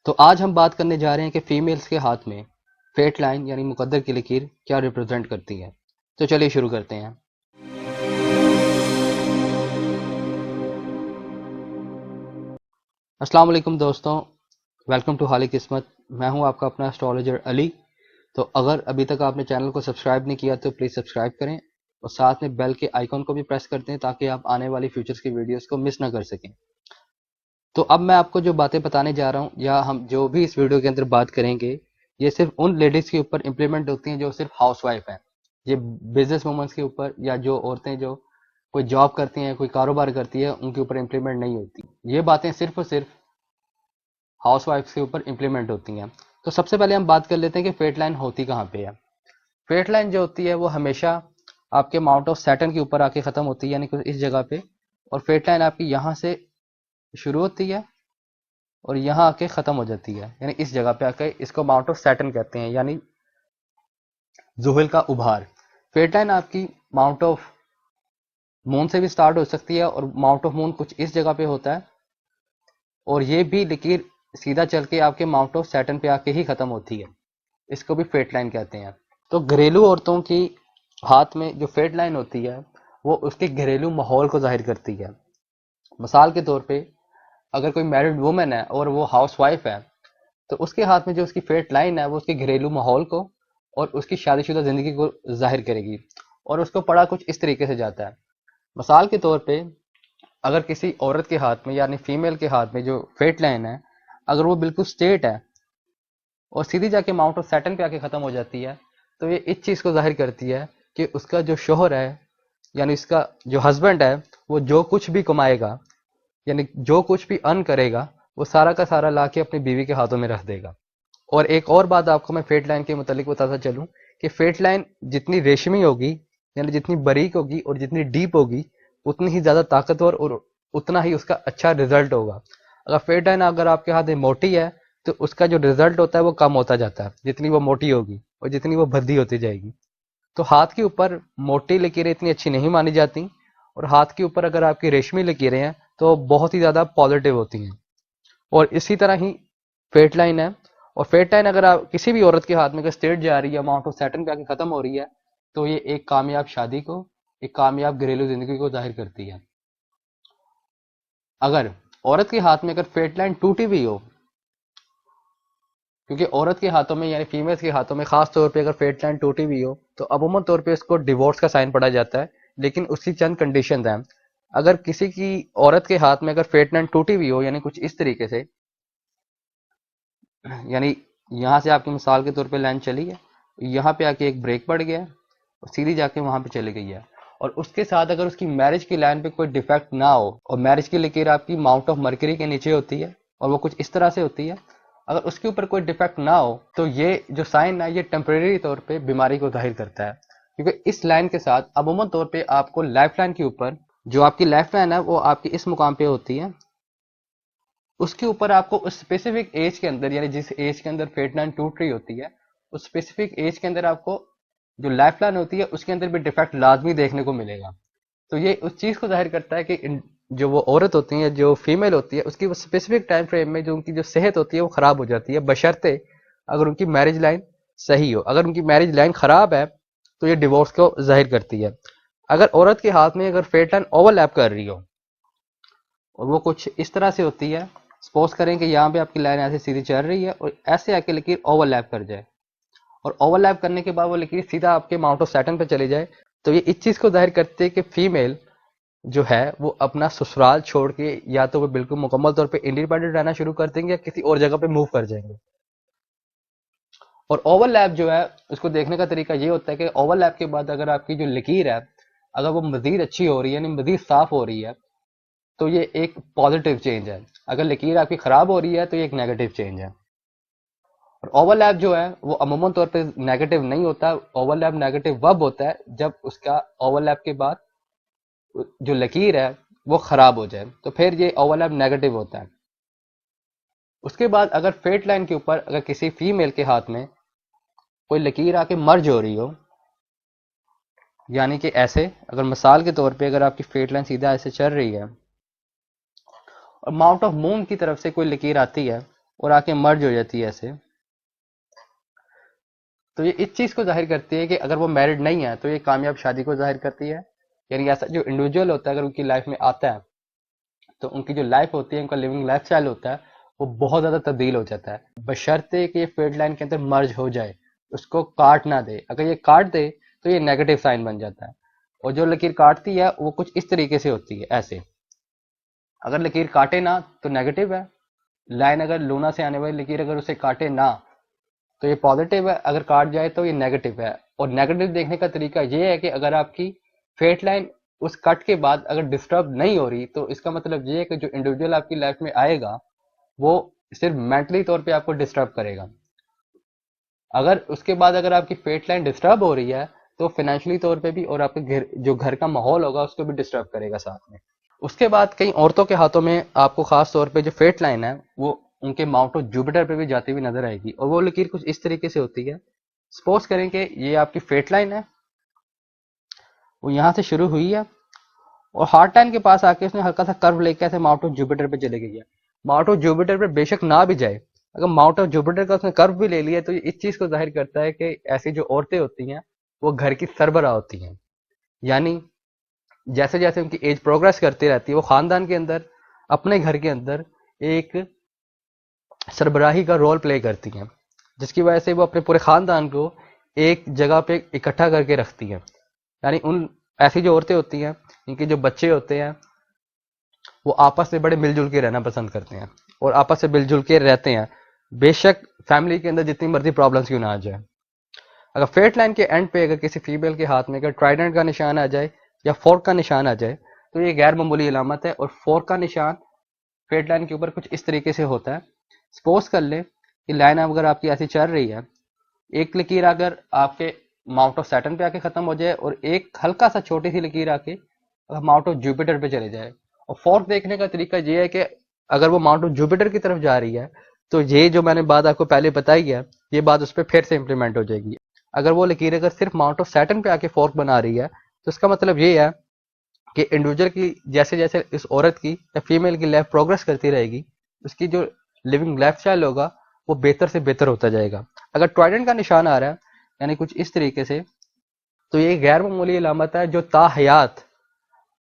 तो आज हम बात करने जा रहे हैं कि फीमेल्स के हाथ में फेट लाइन यानी मुकद्दर की लकीर क्या रिप्रेजेंट करती है। तो चलिए शुरू करते हैं। अस्सलाम वालेकुम दोस्तों, वेलकम टू हाली किस्मत। मैं हूं आपका अपना एस्ट्रोलॉजर अली। तो अगर अभी तक आपने चैनल को सब्सक्राइब नहीं किया तो प्लीज़ सब्सक्राइब करें और साथ में बेल के आइकॉन को भी प्रेस कर दें ताकि आप आने वाली फ्यूचर्स की वीडियोस को मिस ना कर सकें। तो अब मैं आपको जो बातें बताने जा रहा हूँ या हम जो भी इस वीडियो के अंदर बात करेंगे, ये सिर्फ उन लेडीज़ के ऊपर इम्प्लीमेंट होती हैं जो सिर्फ हाउसवाइफ हैं। ये बिजनेस वूमेंस के ऊपर या जो औरतें जो कोई जॉब करती हैं, कोई कारोबार करती है, उनके ऊपर इम्प्लीमेंट नहीं होती। ये बातें सिर्फ और सिर्फ हाउसवाइफ्स के ऊपर इम्प्लीमेंट होती हैं। तो सबसे पहले हम बात कर लेते हैं कि फेट लाइन होती कहाँ पे है। फेट लाइन जो होती है वो हमेशा आपके माउंट ऑफ सैटर्न के ऊपर आके ख़त्म होती है, यानी कि इस जगह पे। और फेट लाइन आपकी यहाँ से शुरू होती है और यहाँ आके ख़त्म हो जाती है, यानी इस जगह पे आके। इसको माउंट ऑफ सैटर्न कहते हैं, यानी जुहल का उभार। फेट लाइन आपकी माउंट ऑफ मून से भी स्टार्ट हो सकती है और माउंट ऑफ मून कुछ इस जगह पे होता है, और ये भी लकीर सीधा चल के आपके माउंट ऑफ सैटर्न पे आके ही ख़त्म होती है। इसको भी फेट लाइन कहते हैं। तो घरेलू औरतों की हाथ में जो फेट लाइन होती है वो उसके घरेलू माहौल को जाहिर करती है। मिसाल के तौर पे अगर कोई मैरिड वुमेन है और वो हाउस वाइफ है, तो उसके हाथ में जो उसकी फेट लाइन है वो उसके घरेलू माहौल को और उसकी शादीशुदा ज़िंदगी को जाहिर करेगी। और उसको पढ़ा कुछ इस तरीके से जाता है। मिसाल के तौर पे अगर किसी औरत के हाथ में यानी फीमेल के हाथ में जो फेट लाइन है, अगर वो बिल्कुल स्ट्रेट है और सीधी जाके माउंट ऑफ सैटर्न पे आके ख़त्म हो जाती है, तो ये इस चीज़ को जाहिर करती है कि उसका जो शोहर है यानी इसका जो हस्बैंड है, वो जो कुछ भी कमाएगा यानी जो कुछ भी अर्न करेगा वो सारा का सारा ला के अपनी बीवी के हाथों में रख देगा। और एक और बात आपको मैं फेट लाइन के मुतालिक बताता चलूँ कि फेट लाइन जितनी रेशमी होगी यानी जितनी बारीक होगी और जितनी डीप होगी, उतनी ही ज़्यादा ताकतवर और उतना ही उसका अच्छा रिजल्ट होगा। अगर फेट लाइन अगर आपके हाथ में मोटी है तो उसका जो रिजल्ट होता है वो कम होता जाता है, जितनी वो मोटी होगी और जितनी वो भद्दी होती जाएगी। तो हाथ के ऊपर मोटी लकीरें इतनी अच्छी नहीं मानी जाती, और हाथ के ऊपर अगर आपकी रेशमी लकीरें हैं तो बहुत ही ज़्यादा पॉजिटिव होती हैं। और इसी तरह ही फेट लाइन है। और फेट लाइन अगर आप किसी भी औरत के हाथ में अगर स्ट्रेट जा रही है, माउंट ऑफ सैटर्न पे आके ख़त्म हो रही है, तो ये एक कामयाब शादी को, एक कामयाब घरेलू ज़िंदगी को जाहिर करती है। अगर औरत के हाथ में अगर फेट लाइन टूटी हुई हो, क्योंकि औरत के हाथों में यानी फीमेल्स के हाथों में खास तौर पे अगर फेट लाइन टूटी हुई हो तो अमूमन तौर पे इसको डिवोर्स का साइन पड़ा जाता है। लेकिन उसकी चंद कंडीशंस हैं। अगर किसी की औरत के हाथ में अगर फेट लाइन टूटी हुई हो यानी कुछ इस तरीके से, यानी यहाँ से आपकी मिसाल के तौर पे लाइन चली है, यहाँ पे आके एक ब्रेक पड़ गया और सीधी जाके वहां पे चली गई है, और उसके साथ अगर उसकी मैरिज की लाइन पे कोई डिफेक्ट ना हो और मैरिज की लकीर आपकी माउंट ऑफ मरकरी के नीचे होती है और वो कुछ इस तरह से होती है, अगर उसके ऊपर कोई डिफेक्ट ना हो तो ये जो साइन है ये टेम्परेरी तौर पे बीमारी को जाहिर करता है। क्योंकि इस लाइन के साथ अमूमन तौर पे आपको लाइफ लाइन के ऊपर जो आपकी लाइफ लाइन है वो आपकी इस मुकाम पे होती है, उसके ऊपर आपको उस स्पेसिफिक एज के अंदर यानी जिस एज के अंदर फेट लाइन टूट रही होती है, उस स्पेसिफिक एज के अंदर आपको जो लाइफ लाइन होती है उसके अंदर भी डिफेक्ट लाजमी देखने को मिलेगा। तो ये उस चीज़ को जाहिर करता है कि जो वो औरत होती है, जो फीमेल होती है, उसकी वो स्पेसिफिक टाइम फ्रेम में जो उनकी जो सेहत होती है वो ख़राब हो जाती है, बशर्ते अगर उनकी मैरिज लाइन सही हो। अगर उनकी मैरिज लाइन ख़राब है तो ये डिवोर्स को जाहिर करती है। अगर औरत के हाथ में अगर फेट लाइन ओवरलैप कर रही हो और वो कुछ इस तरह से होती है, सपोज करें कि यहाँ पे आपकी लाइन ऐसे सीधी चल रही है और ऐसे आके लकीर ओवरलैप कर जाए, और ओवरलैप करने के बाद वो लकीर सीधा आपके माउंट ऑफ सैटर्न पे चली जाए, तो ये इस चीज़ को जाहिर करते हैं कि फीमेल जो है वो अपना ससुराल छोड़ के या तो वो बिल्कुल मुकम्मल तौर पे इंडिपेंडेंट रहना शुरू कर देंगे या किसी और जगह पे मूव कर जाएंगे। और ओवरलैप जो है उसको देखने का तरीका ये होता है कि ओवरलैप के बाद अगर आपकी जो लकीर है अगर वो मजीद अच्छी हो रही है यानी मजीद साफ हो रही है, तो ये एक पॉजिटिव चेंज है। अगर लकीर आपकी ख़राब हो रही है तो ये एक नेगेटिव चेंज है। और ओवरलैप जो है वो अमूमन तौर पे नेगेटिव नहीं होता। ओवरलैप नेगेटिव वब होता है जब उसका ओवरलैप के बाद जो लकीर है वो ख़राब हो जाए, तो फिर ये ओवरलैप नेगेटिव होता है। उसके बाद अगर फेट लाइन के ऊपर अगर किसी फीमेल के हाथ में कोई लकीर आके मर्ज हो रही हो, यानी कि ऐसे अगर मिसाल के तौर पे अगर आपकी फेट लाइन सीधा ऐसे चल रही है और माउंट ऑफ मून की तरफ से कोई लकीर आती है और आके मर्ज हो जाती है ऐसे। तो ये इस चीज़ को जाहिर करती है कि अगर वो मैरिड नहीं है तो ये कामयाब शादी को जाहिर करती है। यानी ऐसा जो इंडिविजुअल होता है अगर उनकी लाइफ में आता है तो उनकी जो लाइफ होती है, उनका लिविंग लाइफ स्टाइल होता है, वो बहुत ज़्यादा तब्दील हो जाता है, बशर्ते कि ये फेड लाइन के अंदर मर्ज हो जाए, उसको काट ना दे। अगर ये काट दे तो ये नेगेटिव साइन बन जाता है। और जो लकीर काटती है वो कुछ इस तरीके से होती है, ऐसे। अगर लकीर काटे ना तो नेगेटिव है। लाइन अगर लूना से आने वाली लकीर अगर उसे काटे ना तो ये पॉजिटिव है, अगर काट जाए तो ये नेगेटिव है। और नेगेटिव देखने का तरीका ये है कि अगर आपकी फेट लाइन उस कट के बाद अगर डिस्टर्ब नहीं हो रही तो इसका मतलब ये है कि जो इंडिविजुअल आपकी लाइफ में आएगा वो सिर्फ मेंटली तौर पे आपको डिस्टर्ब करेगा। अगर उसके बाद अगर आपकी फेट लाइन डिस्टर्ब हो रही है तो फाइनेंशियली तौर पे भी और आपके घर जो घर का माहौल होगा उसको भी डिस्टर्ब करेगा साथ में। उसके बाद कई औरतों के हाथों में आपको खास तौर पे जो फेट लाइन है वो उनके माउंट ऑफ जुपिटर पे भी जाती हुई नजर आएगी। और वो लकीर कुछ इस तरीके से होती है। सपोज करें कि ये आपकी फेट लाइन है, वो यहाँ से शुरू हुई है और हार्ट लाइन के पास आके उसने हल्का सा कर्व लेके ऐसे माउंट ऑफ जुपिटर पे चले गई है। माउंट ऑफ जुपिटर पे बेशक ना भी जाए, अगर माउंट ऑफ जुपिटर का उसने कर्व भी ले लिया तो ये इस चीज को जाहिर करता है कि ऐसी जो औरतें होती हैं वो घर की सरबराह होती हैं। यानी जैसे जैसे उनकी एज प्रोग्रेस करती रहती है वो खानदान के अंदर, अपने घर के अंदर एक सरबराही का रोल प्ले करती हैं, जिसकी वजह से वो अपने पूरे खानदान को एक जगह पे इकट्ठा करके रखती हैं। यानी उन ऐसी जो औरतें होती हैं, इनके जो बच्चे होते हैं, वो आपस में बड़े मिलजुल के रहना पसंद करते हैं और आपस से मिलजुल के रहते हैं, बेशक फैमिली के अंदर जितनी मर्जी प्रॉब्लम्स क्यों ना आ जाए। अगर फेट लाइन के एंड पे अगर किसी फीमेल के हाथ में अगर ट्राइडेंट का निशान आ जाए या फोर्क का निशान आ जाए तो ये गैर मामूली अलामत है। और फोर्क का निशान फेट लाइन के ऊपर कुछ इस तरीके से होता है। सपोज कर ले कि लाइन अगर आपकी ऐसी चल रही है, एक लकीर अगर आपके माउंट ऑफ सैटर्न पे आके खत्म हो जाए और एक हल्का सा छोटी सी लकीर आके माउंट ऑफ जुपिटर पे चले जाए। और फोर्क देखने का तरीका ये है कि अगर वो माउंट ऑफ जुपिटर की तरफ जा रही है तो ये जो मैंने बात आपको पहले बताई है ये बात उस पर फिर से इंप्लीमेंट हो जाएगी। अगर वो लकीर अगर सिर्फ माउंट ऑफ सैटर्न पे आके फोर्क बना रही है तो इसका मतलब ये है कि इंडिविजुअल की जैसे जैसे इस औरत की या फीमेल की लाइफ प्रोग्रेस करती रहेगी, उसकी जो लिविंग लाइफ स्टाइल होगा वो बेहतर से बेहतर होता जाएगा। अगर ट्राइडेंट का निशान आ रहा है यानी कुछ इस तरीके से, तो ये गैर मामूली अलामत है जो ताहयात,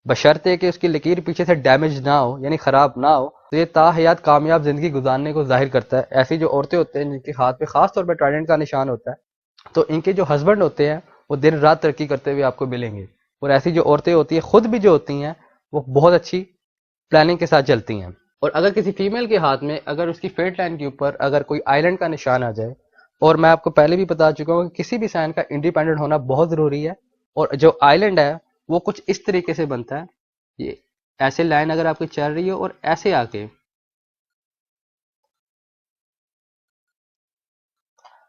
बशर्ते कि उसकी लकीर पीछे से डैमेज ना हो यानी खराब ना हो, तो ये ताहयात कामयाब जिंदगी गुजारने को जाहिर करता है। ऐसी जो औरतें होते हैं जिनके हाथ पे खास तौर पर ट्राइडेंट का निशान होता है, तो इनके जो हस्बैंड होते हैं वो दिन रात तरक्की करते हुए आपको मिलेंगे। और ऐसी जो औरतें होती हैं खुद भी जो होती हैं वो बहुत अच्छी प्लानिंग के साथ चलती हैं। और अगर किसी फीमेल के हाथ में अगर उसकी फेट लाइन के ऊपर अगर कोई आइलैंड का निशान आ जाए, और मैं आपको पहले भी बता चुका हूँ कि किसी भी साइन का इंडिपेंडेंट होना बहुत ज़रूरी है। और जो आइलैंड है वो कुछ इस तरीके से बनता है, ये ऐसे लाइन अगर आपकी चल रही हो और ऐसे आके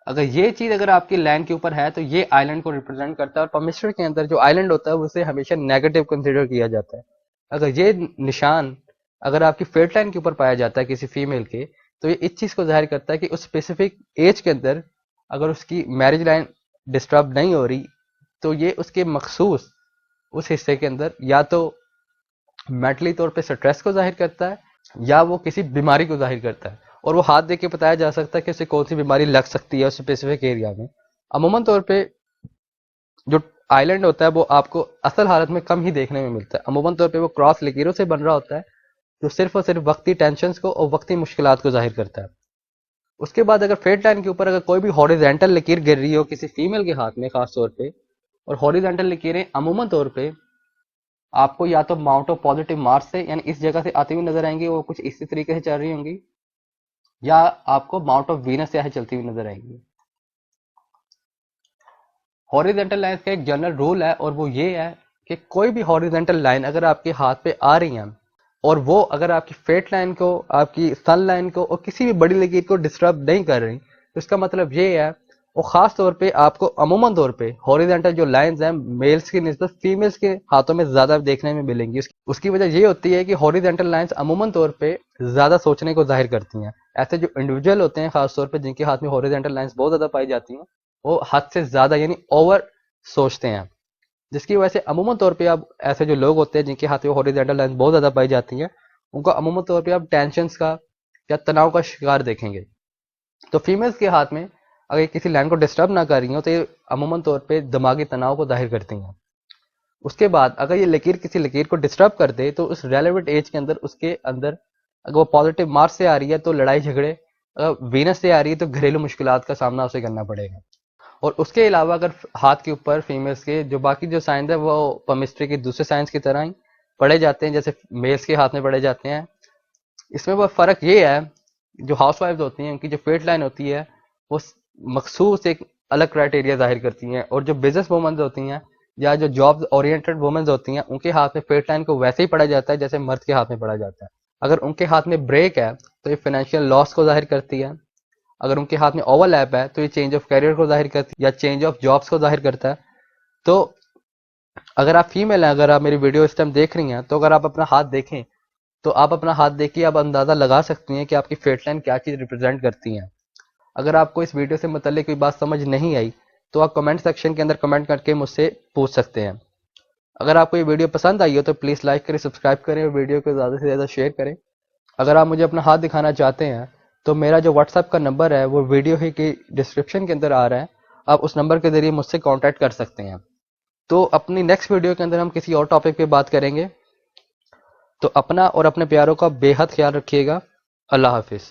अगर ये चीज अगर आपकी लाइन के ऊपर है तो ये आइलैंड को रिप्रेजेंट करता है। और परमिस्टर के अंदर जो आइलैंड होता है उसे हमेशा नेगेटिव कंसिडर किया जाता है। अगर ये निशान अगर आपकी फेट लाइन के ऊपर पाया जाता है किसी फीमेल के, तो ये इस चीज को जाहिर करता है कि उस स्पेसिफिक एज के अंदर अगर उसकी मैरिज लाइन डिस्टर्ब नहीं हो रही तो ये उसके मखसूस उस हिस्से के अंदर या तो मेंटली तौर पे स्ट्रेस को जाहिर करता है या वो किसी बीमारी को जाहिर करता है। और वो हाथ देख के बताया जा सकता है कि उसे कौन सी बीमारी लग सकती है उस स्पेसिफिक एरिया में। अमूमन तौर पे जो आइलैंड होता है वो आपको असल हालत में कम ही देखने में मिलता है। अमूमन तौर पे वो क्रॉस लकीरों से बन रहा होता है जो सिर्फ और सिर्फ वक्ती टेंशन को और वक्ती मुश्किलात को जाहिर करता है। उसके बाद अगर फेट लाइन के ऊपर अगर कोई भी हॉरिजेंटल लकीर गिर रही हो किसी फीमेल के हाथ में खास तौर पे, और हॉरिजेंटल लकीरें अमूमन तौर पे आपको या तो माउंट ऑफ पॉजिटिव मार्स से यानी इस जगह से आती हुई नजर आएंगी, वो कुछ इसी तरीके से चल रही होंगी, या आपको माउंट ऑफ वीनस से चलती हुई नजर आएंगी। हॉरिजेंटल लाइंस का एक जनरल रूल है और वो ये है कि कोई भी हॉरिजेंटल लाइन अगर आपके हाथ पे आ रही है और वो अगर आपकी फेट लाइन को, आपकी सन लाइन को और किसी भी बड़ी लकीर को डिस्टर्ब नहीं कर रही, तो इसका मतलब ये है और खास तौर पे आपको अमूमन तौर पे हॉरिजेंटल जो लाइंस हैं मेल्स की निस्बत फीमेल्स के हाथों में ज्यादा देखने में मिलेंगी। उसकी वजह ये होती है कि हॉरिजेंटल लाइंस अमूमन तौर पे ज्यादा सोचने को जाहिर करती हैं। ऐसे जो इंडिविजुअल होते हैं खास तौर पे जिनके हाथ में हॉरिजेंटल लाइंस बहुत ज्यादा पाई जाती हैं, वो हद से ज्यादा यानी ओवर सोचते हैं, जिसकी वजह से अमूमन तौर पे अब ऐसे जो लोग होते हैं जिनके हाथ में हॉरिजेंटल लाइंस बहुत ज्यादा पाई जाती हैं, उनको अमूमन तौर पे अब टेंशन का या तनाव का शिकार देखेंगे। तो फीमेल्स के हाथ में अगर ये किसी लाइन को डिस्टर्ब ना कर रही हो तो ये अमूमन तौर पे दिमागी तनाव को जाहिर करती हैं। उसके बाद अगर ये लकीर किसी लकीर को डिस्टर्ब कर दे तो उस रेलेवेंट एज के अंदर उसके अंदर अगर वो पॉजिटिव मार्स से आ रही है तो लड़ाई झगड़े, अगर वीनस से आ रही है तो घरेलू मुश्किलात का सामना उसे करना पड़ेगा। और उसके अलावा अगर हाथ के ऊपर फीमेल्स के जो बाकी जो साइंस है वो पमिस्ट्री के दूसरे साइंस की तरह ही पढ़े जाते हैं जैसे मेल्स के हाथ में पढ़े जाते हैं। इसमें वो फ़र्क ये है, जो हाउस वाइफ होती हैं उनकी जो फेट लाइन होती है वो मखसूस एक अलग क्राइटेरिया जाहिर करती हैं, और जो बिजनेस वूमेंस होती हैं या जो जॉब ओरिएंटेड वुमेन्स होती हैं उनके हाथ में फेट लाइन को वैसे ही पढ़ा जाता है जैसे मर्द के हाथ में पढ़ा जाता है। अगर उनके हाथ में ब्रेक है तो ये फाइनेंशियल लॉस को जाहिर करती है, अगर उनके हाथ में ओवरलैप है तो ये चेंज ऑफ करियर को जाहिर करती है या चेंज ऑफ जॉब्स को जाहिर करता है। तो अगर आप फीमेल हैं, अगर आप मेरी वीडियो इस टाइम देख रही हैं, तो अगर आप अपना हाथ देखें तो आप अपना हाथ देखिए, आप अंदाज़ा लगा सकती हैं कि आपकी फेट लाइन क्या चीज़ रिप्रेजेंट करती हैं। अगर आपको इस वीडियो से मतलब कोई बात समझ नहीं आई तो आप कमेंट सेक्शन के अंदर कमेंट करके मुझसे पूछ सकते हैं। अगर आपको ये वीडियो पसंद आई हो तो प्लीज़ लाइक करें, सब्सक्राइब करें और वीडियो को ज़्यादा से ज़्यादा शेयर करें। अगर आप मुझे अपना हाथ दिखाना चाहते हैं तो मेरा जो व्हाट्सएप का नंबर है वो वीडियो ही की डिस्क्रिप्शन के अंदर आ रहा है, आप उस नंबर के ज़रिए मुझसे कॉन्टैक्ट कर सकते हैं। तो अपनी नेक्स्ट वीडियो के अंदर हम किसी और टॉपिक पे बात करेंगे। तो अपना और अपने प्यारों का बेहद ख्याल रखिएगा। अल्लाह हाफिज़।